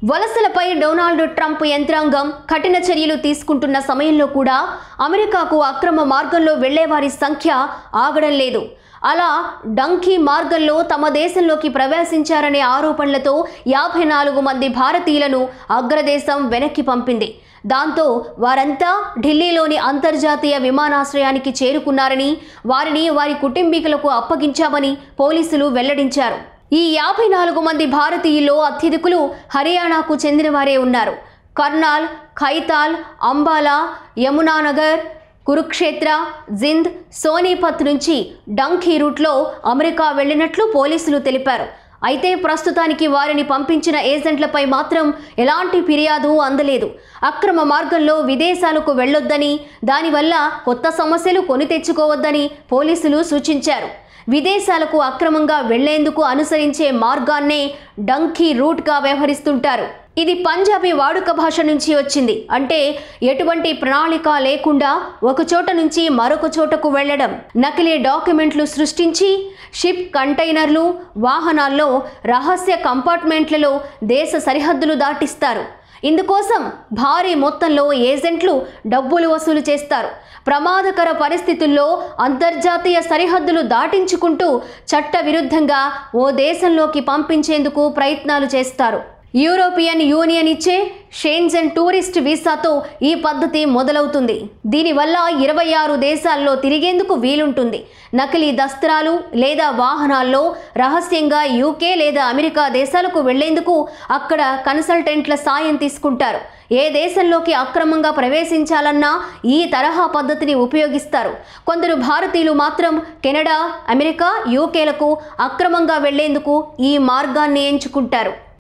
వలసలపై Donald Trump యంత్రాంగం కఠిన చర్యలు తీసుకుంటున్న సమయంలో కూడా అమెరికాకు అక్రమ మార్గంలో వెళ్లేవారి సంఖ్య ఆగడం లేదు. అలా డంకీ మార్గంలో తమ దేశంలోకి ప్రవేశించారనే ఆరోపణలతో 54 మంది భారతీయులను అగ్రదేశం వెనక్కి పంపింది. దాంతో వారంతా ఢిల్లీలోని అంతర్జాతీయ విమానాశ్రయానికి చేరుకున్నారని, వారిని వారి కుటుంబీకులకు అప్పగించామని పోలీసులు వెల్లడించారు. ఈ 54 మంది భారతీయుల్లో అత్యధికులు హర్యానాకు చెందినవారే ఉన్నారు. కర్నాల్, ఖైతాల్, అంబాలా, యమునానగర్, కురుక్షేత్ర, జింద్, సోనీపత్ నుంచి డంకీ రూట్లో అమెరికా వెళ్లినట్లు పోలీసులు తెలిపారు. అయితే ప్రస్తుతానికి వారిని పంపించిన ఏజెంట్లపై మాత్రం ఎలాంటి ఫిర్యాదు అందలేదు. అక్రమ మార్గంలో విదేశాలకు వెళ్లొద్దని, దానివల్ల కొత్త సమస్యలు కొని తెచ్చుకోవద్దని పోలీసులు సూచించారు. విదేశాలకు అక్రమంగా వెళ్లేందుకు అనుసరించే మార్గాన్నే డంకీ రూట్గా వ్యవహరిస్తుంటారు. ఇది పంజాబీ వాడుక భాష నుంచి వచ్చింది. అంటే ఎటువంటి ప్రణాళిక లేకుండా ఒక చోట నుంచి మరొక చోటకు వెళ్లడం. నకిలీ డాక్యుమెంట్లు సృష్టించి షిప్ కంటైనర్లు, వాహనాల్లో రహస్య కంపార్ట్మెంట్లలో దేశ సరిహద్దులు దాటిస్తారు. ఇందుకోసం భారీ మొత్తంలో ఏజెంట్లు డబ్బులు వసూలు చేస్తారు. ప్రమాదకర పరిస్థితుల్లో అంతర్జాతీయ సరిహద్దులు దాటించుకుంటూ చట్టవిరుద్ధంగా ఓ దేశంలోకి పంపించేందుకు ప్రయత్నాలు చేస్తారు. యూరోపియన్ యూనియన్ ఇచ్చే షెంజన్ టూరిస్ట్ వీసాతో ఈ పద్ధతి మొదలవుతుంది. దీనివల్ల 26 దేశాల్లో తిరిగేందుకు వీలుంటుంది. నకిలీ దస్త్రాలు లేదా వాహనాల్లో రహస్యంగా యూకే లేదా అమెరికా దేశాలకు వెళ్లేందుకు అక్కడ కన్సల్టెంట్ల సాయం తీసుకుంటారు. ఏ దేశంలోకి అక్రమంగా ప్రవేశించాలన్నా ఈ తరహా పద్ధతిని ఉపయోగిస్తారు. కొందరు భారతీయులు మాత్రం కెనడా, అమెరికా, యూకేలకు అక్రమంగా వెళ్లేందుకు ఈ మార్గాన్ని ఎంచుకుంటారు.